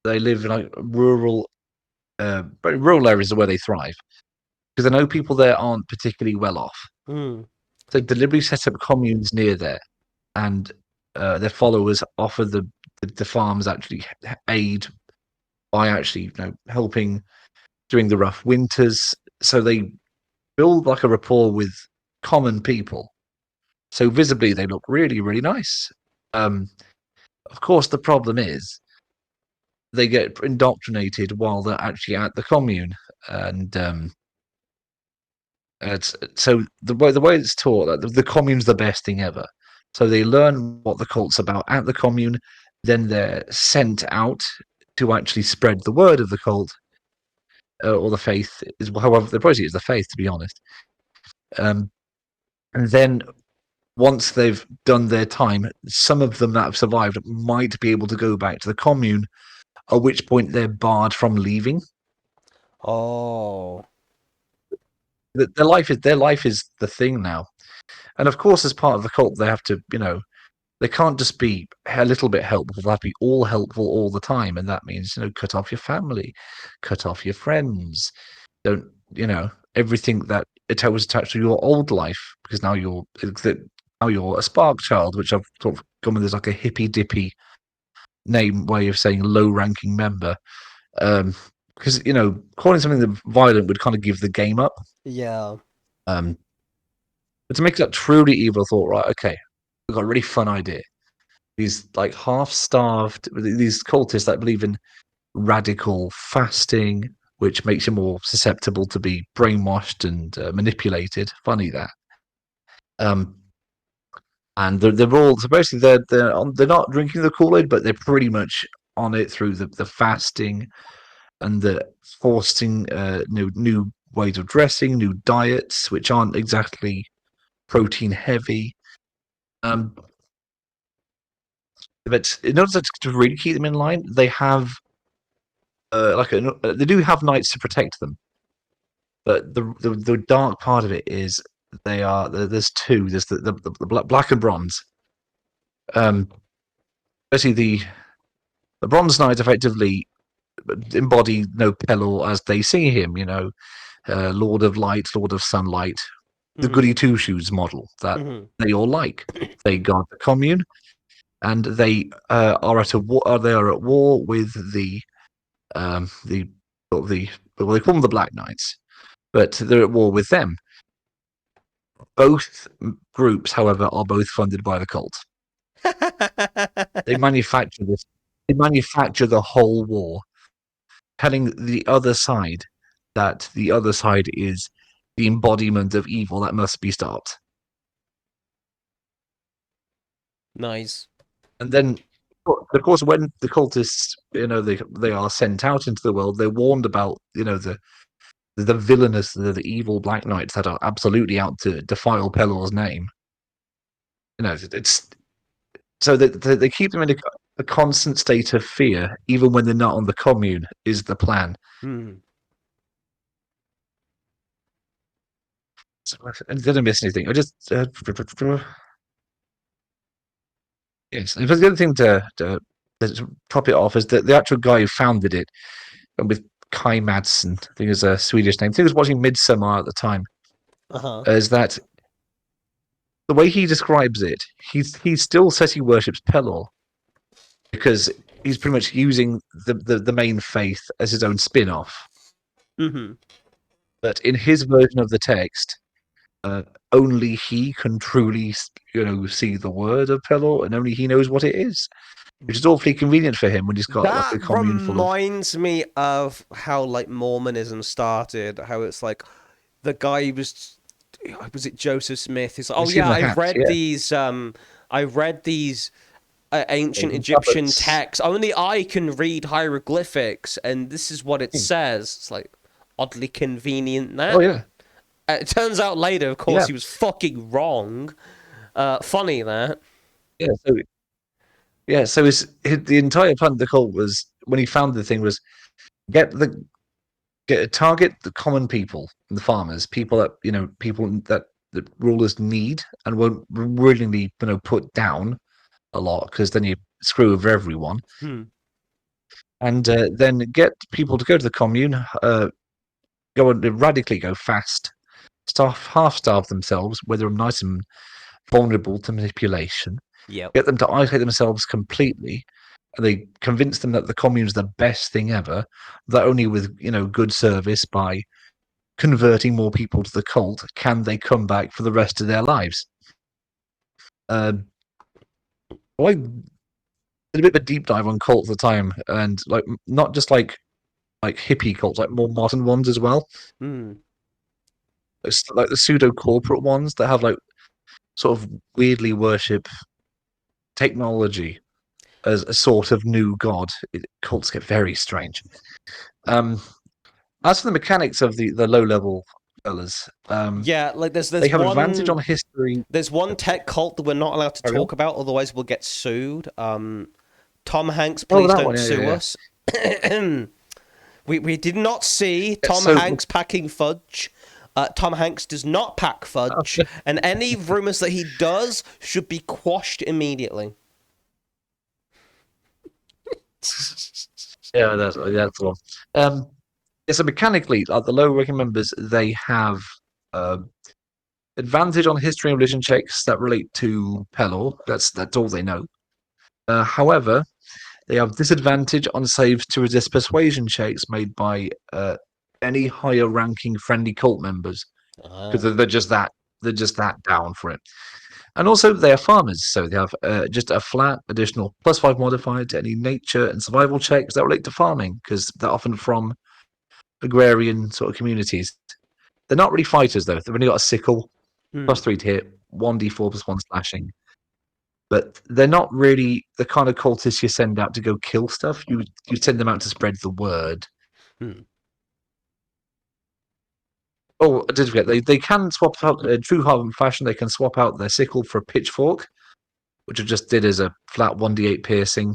they live in like rural, very rural areas are where they thrive because I know people there aren't particularly well off. Mm. So deliberately set up communes near there, and their followers offer the farms actually aid by actually helping during the rough winters. So they build like a rapport with common people. So visibly they look really really nice. Um, of course, the problem is they get indoctrinated while they're actually at the commune, and so the way it's taught that the commune's the best thing ever. So they learn what the cult's about at the commune, then they're sent out to actually spread the word of the cult, or the faith is however the probably is the faith to be honest. Um, and then once they've done their time, some of them that have survived might be able to go back to the commune, at which point they're barred from leaving. Oh. Their life is the thing now, and of course, as part of the cult, they have to they can't just be a little bit helpful. They have to be all helpful all the time, and that means cut off your family, cut off your friends. Don't everything that it was attached to your old life because now you're a spark child, which I've sort of gone with as like a hippy dippy name way of saying low ranking member. Because calling something that violent would kind of give the game up. Yeah. Um, but to make that truly evil, I thought, right, okay, we've got a really fun idea. These like half-starved, these cultists that believe in radical fasting, which makes you more susceptible to be brainwashed and manipulated. Funny that. Um, and they're all so basically they're not drinking the Kool-Aid, but they're pretty much on it through the fasting and the forcing new ways of dressing, new diets, which aren't exactly protein heavy. Um, but in order to really keep them in line, they have they do have knights to protect them. But the dark part of it is there's two. There's the black and bronze. Um, Basically the bronze knights effectively embody Pelor as they see him. Lord of Light, Lord of Sunlight, the Mm-hmm. goody two shoes model that Mm-hmm. they all like. They guard the commune, and they are at a war. They are at war with the well, they call them the Black Knights, but they're at war with them. Both groups, however, are both funded by the cult. They manufacture this. They manufacture the whole war, telling the other side that the other side is the embodiment of evil that must be stopped. Nice. And then, of course, when the cultists, they are sent out into the world, they're warned about, the villainous, the evil Black Knights that are absolutely out to defile Pelor's name. It's so they keep them in a constant state of fear, even when they're not on the commune. Is the plan? Hmm. So, I didn't miss anything. I just yes. And the other thing to top it off is that the actual guy who founded it, and with Kai Madsen, I think is a Swedish name. I think he was watching Midsummer at the time. Uh-huh. Is that the way he describes it? He still says he worships Pelor because he's pretty much using the main faith as his own spin-off. Mm-hmm. But in his version of the text, uh, only he can truly, see the word of Pelor, and only he knows what it is, which is awfully convenient for him when he's got like That a commune full of. reminds me of how like Mormonism started. How it's like the guy was it Joseph Smith? He's like, You oh see in yeah, the hat, yeah. I read these ancient Golden Egyptian tablets. texts. Only I can read hieroglyphics, and this is what it Hmm. says. It's like oddly convenient. Oh That yeah, it turns out later, of course, yeah, he was fucking wrong. Funny that. yeah. So yeah, so the entire plan of the cult was when he found the thing was get the target the common people, the farmers, people that people that the rulers need and won't willingly put down a lot because then you screw over everyone, Hmm. and then get people to go to the commune, go and radically go fast, half starve themselves, where they're nice and vulnerable to manipulation, Yep. get them to isolate themselves completely, and they convince them that the commune's the best thing ever, that only with good service by converting more people to the cult can they come back for the rest of their lives. uh, I did a bit of a deep dive on cults at the time, and like not just like hippie cults, like more modern ones as well. Hmm. It's like the pseudo corporate ones that have like sort of weirdly worship technology as a sort of new god. Cults get very strange. Um, as for the mechanics of the low level fellas, Yeah, like they have advantage on history. there's one tech cult that we're not allowed to Carry on. talk about, otherwise we'll get sued. Tom Hanks, Oh, please that don't one. sue Yeah. us. We did not see Yeah, Tom so Hanks packing fudge. Tom Hanks does not pack fudge, and any rumors that he does should be quashed immediately. yeah, that's the one. Yeah, so mechanically, the low ranking members they have uh, advantage on history and religion checks that relate to Pelor. That's all they know. However, they have disadvantage on saves to resist persuasion checks made by any higher ranking friendly cult members because Ah. they're just that down for it. And also, they are farmers, so they have just a flat additional +5 modifier to any nature and survival checks that relate to farming because they're often from agrarian sort of communities. They're not really fighters though. They've only got a sickle, Hmm. +3 to hit, 1d4 +1 slashing. But they're not really the kind of cultists you send out to go kill stuff. You send them out to spread the word. Hmm. Oh, I did forget. They can swap out in true Harlem fashion. They can swap out their sickle for a pitchfork, which I just did as a flat 1d8 piercing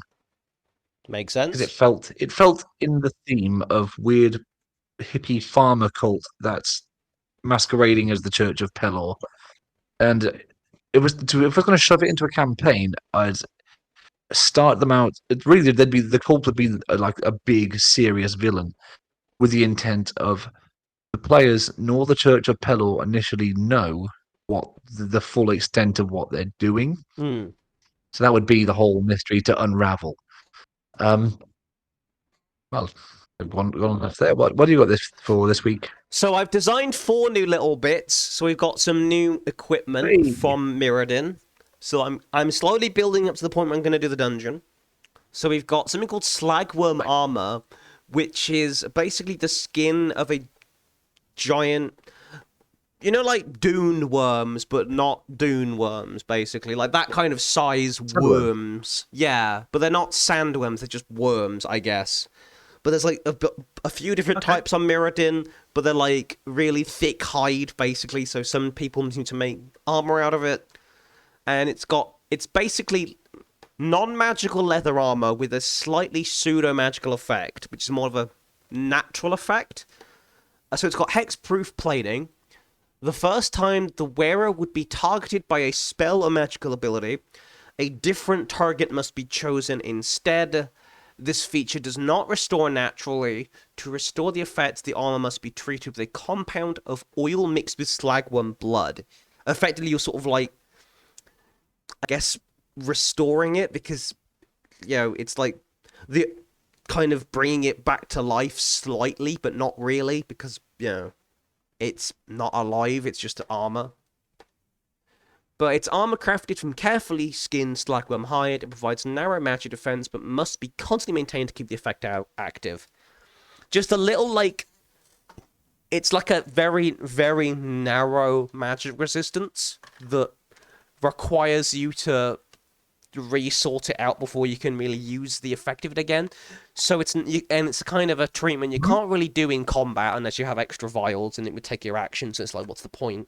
Makes because sense. it felt in the theme of weird hippie farmer cult that's masquerading as the Church of Pelor. And it was if I was going to shove it into a campaign, I'd start them out. It really there'd be the cult would be like a big serious villain with the intent of the players nor the Church of Pelor initially know what the full extent of what they're doing. Hmm. So that would be the whole mystery to unravel. Um, well, one left there. What do you got this for this week? So I've designed 4 new little bits. So we've got some new equipment Hey. from Mirrodin. So I'm slowly building up to the point where I'm going to do the dungeon. So we've got something called Slagworm Right. Armor, which is basically the skin of a giant You know, like dune worms, but not dune worms, basically. Like that kind of size Sandworm. worms. Yeah, but they're not sandworms, they're just worms, I guess. But there's like a few different Okay. types on Mirrodin, but they're like really thick hide, basically, so some people need to make armor out of it. And it's basically non-magical leather armor with a slightly pseudo-magical effect, which is more of a natural effect. So it's got hexproof plating. The first time the wearer would be targeted by a spell or magical ability, a different target must be chosen instead. This feature does not restore naturally. To restore the effects, the armor must be treated with a compound of oil mixed with slagworm blood. Effectively, you're sort of like, I guess, restoring it because, it's like the kind of bringing it back to life slightly, but not really because, it's not alive, it's just armor. But it's armor crafted from carefully skinned slagworm hide. It provides narrow magic defense, but must be constantly maintained to keep the effect active. Just a little like it's like a very, very narrow magic resistance that requires you to resort it out before you can really use the effect of it again. So it's kind of a treatment you Mhm. can't really do in combat unless you have extra vials, and it would take your action. So it's like, what's the point?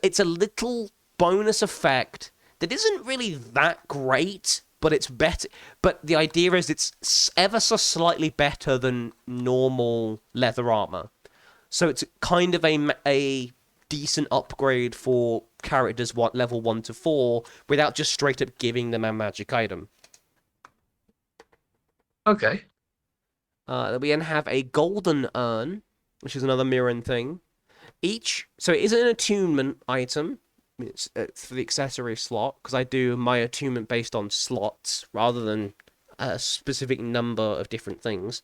It's a little bonus effect that isn't really that great, but it's better. But the idea is it's ever so slightly better than normal leather armor. So it's kind of a decent upgrade for characters level 1 to 4 without just straight up giving them a magic item. Okay. We then have a golden urn, which is another mirroring thing. So it is an attunement item. It's for the accessory slot because I do my attunement based on slots rather than a specific number of different things.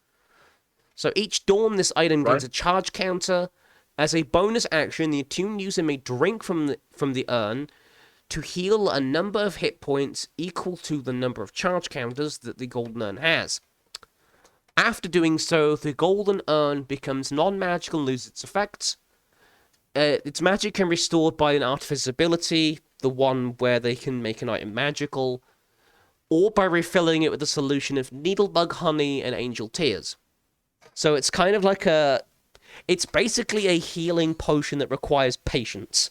So each dawn, this item gains Right. a charge counter. As a bonus action, the attuned user may drink from the urn to heal a number of hit points equal to the number of charge counters that the golden urn has. After doing so, the golden urn becomes non-magical and loses its effects. Its magic can be restored by an artificer's ability, the one where they can make an item magical, or by refilling it with a solution of needlebug honey and angel tears. So it's kind of like it's basically a healing potion that requires patience.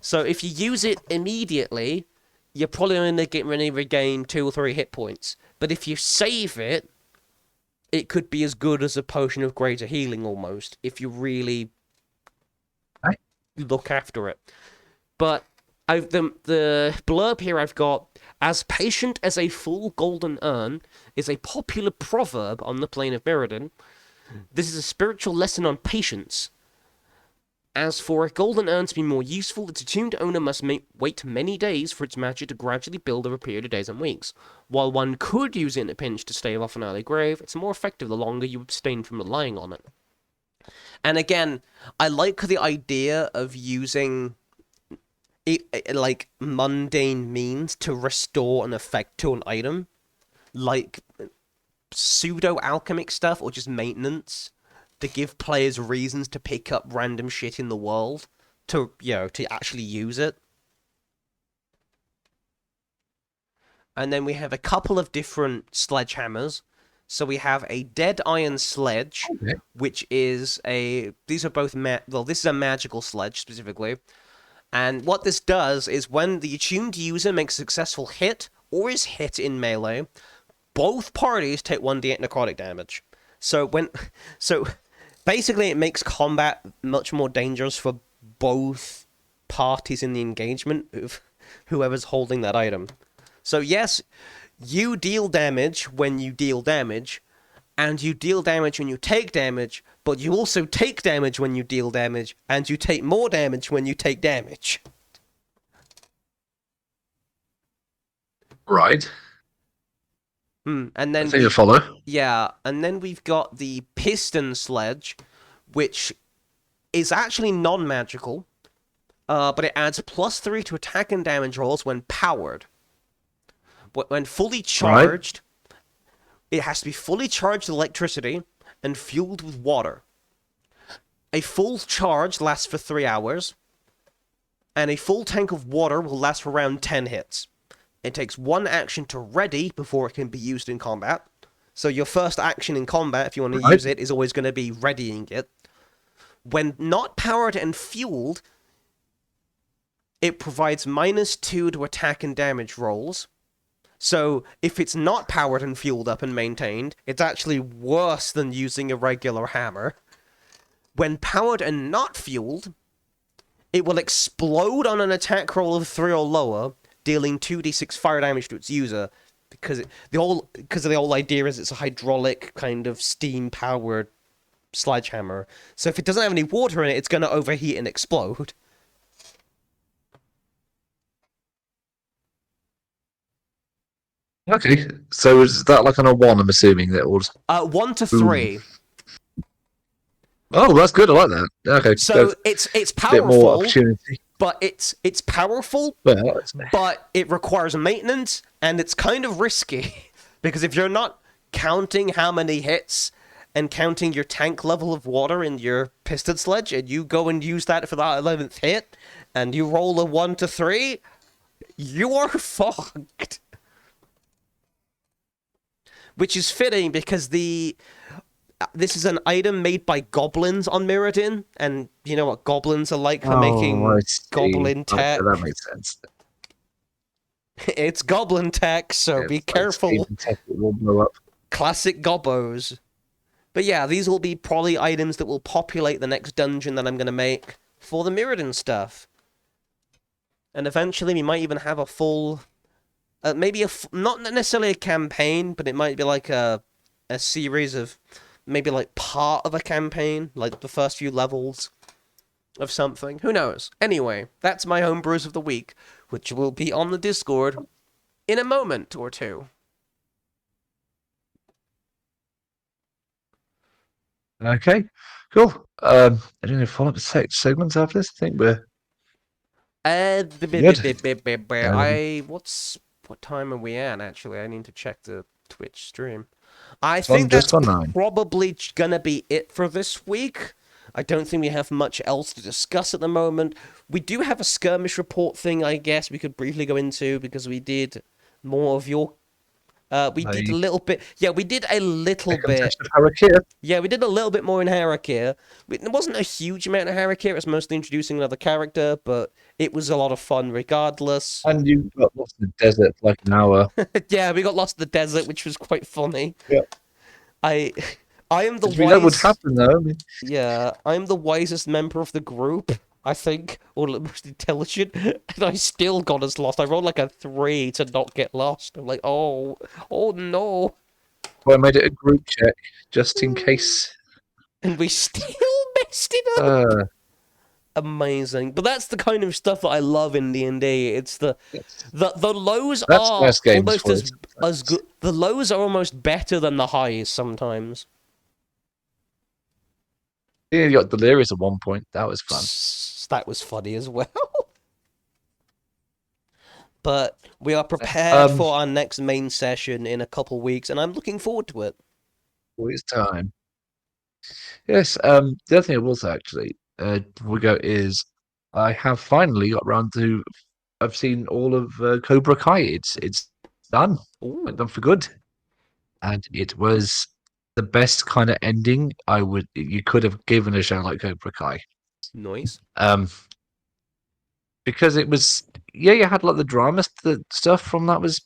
So if you use it immediately, you're probably only going to regain 2 or 3 hit points. But if you save it, it could be as good as a potion of greater healing almost, if you really Okay. look after it. But the blurb here I've got, as patient as a full golden urn is a popular proverb on the plane of Mirrodin. This is a spiritual lesson on patience. As for a golden urn to be more useful, its attuned owner must wait many days for its magic to gradually build over a period of days and weeks. While one could use it in a pinch to stave off an early grave, it's more effective the longer you abstain from relying on it. And again, I like the idea of using like mundane means to restore an effect to an item, like pseudo alchemic stuff or just maintenance to give players reasons to pick up random shit in the world to actually use it. And then we have a couple of different sledgehammers. So we have a dead iron sledge, Okay. which is these are both this is a magical sledge specifically. And what this does is when the attuned user makes a successful hit or is hit in melee, both parties take 1d8 necrotic damage. So so basically it makes combat much more dangerous for both parties in the engagement of whoever's holding that item. So yes, you deal damage when you deal damage, and you deal damage when you take damage, but you also take damage when you deal damage, and you take more damage when you take damage. Right. And I then think I follow. and then we've got the piston sledge, which is actually non-magical, but it adds +3 to attack and damage rolls when powered. But when fully Right. charged, it has to be fully charged with electricity and fueled with water. A full charge lasts for 3 hours, and a full tank of water will last for around 10 hits. It takes 1 action to ready before it can be used in combat. So your first action in combat, if you want to Right. use it, is always going to be readying it. When not powered and fueled, it provides -2 to attack and damage rolls. So if it's not powered and fueled up and maintained, it's actually worse than using a regular hammer. When powered and not fueled, it will explode on an attack roll of 3 or lower, dealing 2d6 fire damage to its user. Because the whole idea is it's a hydraulic kind of steam powered sledgehammer. So if it doesn't have any water in it, it's going to overheat and explode. Okay. So is that like on a one? I'm assuming that was. 1 to Boom. 3. Oh, that's good. I like that. Okay, So that's it's a bit more powerful, opportunity. but it's powerful, Well, but it requires maintenance, and it's kind of risky because if you're not counting how many hits and counting your tank level of water in your piston sledge, and you go and use that for that 11th hit, and you roll a 1 to 3, you are fucked. Which is fitting because this is an item made by goblins on Mirrodin, and you know what goblins are like for oh, I making see. goblin Okay, tech. that makes sense. It's goblin tech, so be It's like careful. speed tech, it will blow up. Classic gobbos. But yeah, these will be probably items that will populate the next dungeon that I'm going to make for the Mirrodin stuff. And eventually we might even have a full... maybe not necessarily a campaign, but it might be like a series of... Maybe like part of a campaign, like the first few levels of something. Who knows? Anyway, that's my homebrews of the week, which will be on the Discord in a moment or two. Okay, cool. Any follow-up segments after this? I think we're good. What time are we at? Actually, I need to check the Twitch stream. I It's on think just that's gone 9. probably gonna be it for this week. I don't think we have much else to discuss at the moment. We do have a skirmish report thing, I guess we could briefly go into because we did more of your. We did a The little bit. Yeah, we did a little second bit. test of Harakir. Yeah, we did a little bit more in Harakir. It wasn't a huge amount of Harakir. It was mostly introducing another character, but it was a lot of fun regardless. And you got lost in the desert for like an hour. Yeah, we got lost in the desert, which was quite funny. Yeah. I I am the Did we know would wise. happen though? I mean, Yeah, I'm the wisest member of the group, I think, or the most intelligent, and I still got us lost. I rolled like a 3 to not get lost. I'm like, oh no, well, I made it a group check just in case. and we still messed it up. Uh, Amazing, but that's the kind of stuff that I love in D&D. It's the lows that's are nice games almost for as good. The lows are almost better than the highs sometimes. Yeah, you got delirious at one point. That was fun. That was funny as well. But we are prepared for our next main session in a couple weeks, and I'm looking forward to it. It's time. Yes. The other thing I will say actually, before we go is I have finally got around to. I've seen all of Cobra Kai. It's done. Ooh, Done for good, and it was the best kind of ending you could have given a show like Cobra Kai. nice. Because it was you had like the drama the stuff from that was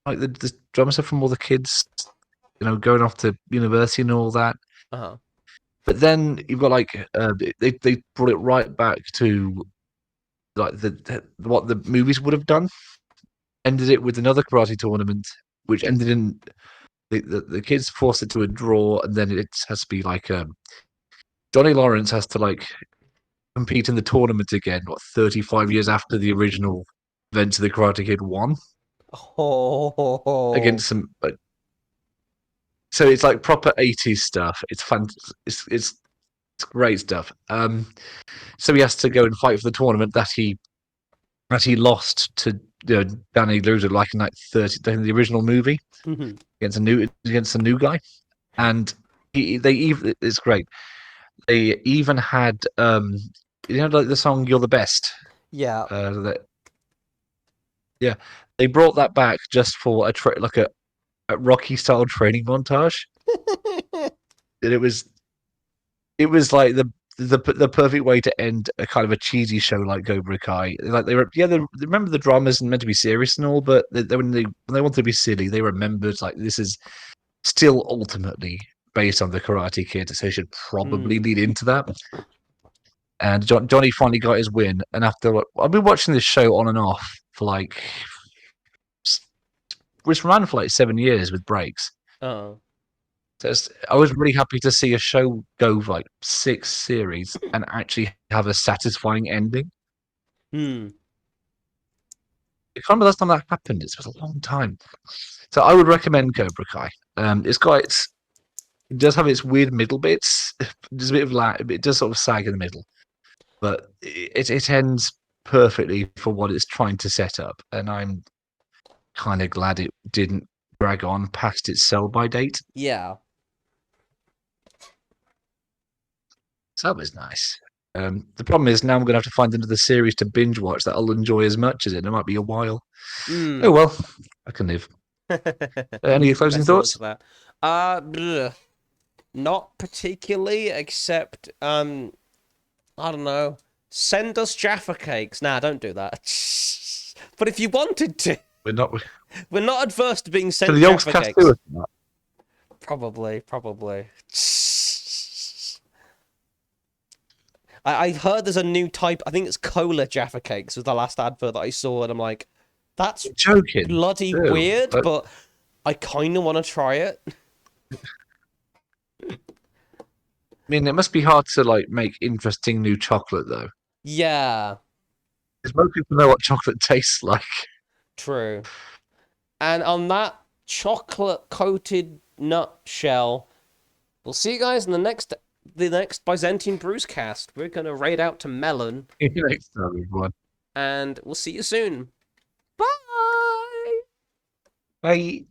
like the drama stuff from all the kids, going off to university and all that. Uh-huh. But then you've got like they brought it right back to like what the movies would have done. Ended it with another karate tournament, which ended in the kids forced it to a draw, and then it has to be like Johnny Lawrence has to like compete in the tournament again. 35 years after the original events of the Karate Kid won Oh, against some. So it's like proper 80s stuff. It's fun. It's great stuff. So he has to go and fight for the tournament that he lost to Danny Loser like in in the original movie against a new guy, and it's great. They even had like the song "You're the Best." Yeah. That yeah, they brought that back just for a Rocky style training montage, and it was like the perfect way to end a kind of a cheesy show like Cobra Kai. Like they remember the dramas and meant to be serious and all, but when they wanted to be silly, they remembered like this is still ultimately based on the Karate Kid, so they should probably Hmm. lead into that. And Johnny finally got his win, and after I've been watching this show on and off for like which ran for like 7 years with breaks. Oh. So I was really happy to see a show go for like 6 series and actually have a satisfying ending. Hmm. I can't remember the last time that happened. It was a long time. So I would recommend Cobra Kai. It does have its weird middle bits. There's a bit of it does sort of sag in the middle, but it ends perfectly for what it's trying to set up, and I'm kind of glad it didn't drag on past its sell by date. Yeah. So that was nice. The problem is now I'm going to have to find another series to binge watch that I'll enjoy as much as it. It might be a while. Oh Hmm. well, I can live. Any closing Best of luck thoughts? with that. Bleh. Not particularly, except I don't know. Send us Jaffa cakes. Nah, don't do that. But if you wanted to, We're not. we're not adverse to being Can sent the Yogs Jaffa cast do cakes. it? Probably, probably. I heard there's a new type. I think it's cola Jaffa cakes was the last advert that I saw, and I'm like, that's You're joking. bloody Ew. weird, but I kind of want to try it. I mean, it must be hard to like make interesting new chocolate though, Yeah, because most people know what chocolate tastes like. true. And on that chocolate coated nutshell, we'll see you guys in the next Byzantian Brews cast. We're gonna raid out to Melon, Next time, everyone. and we'll see you soon. Bye. Bye.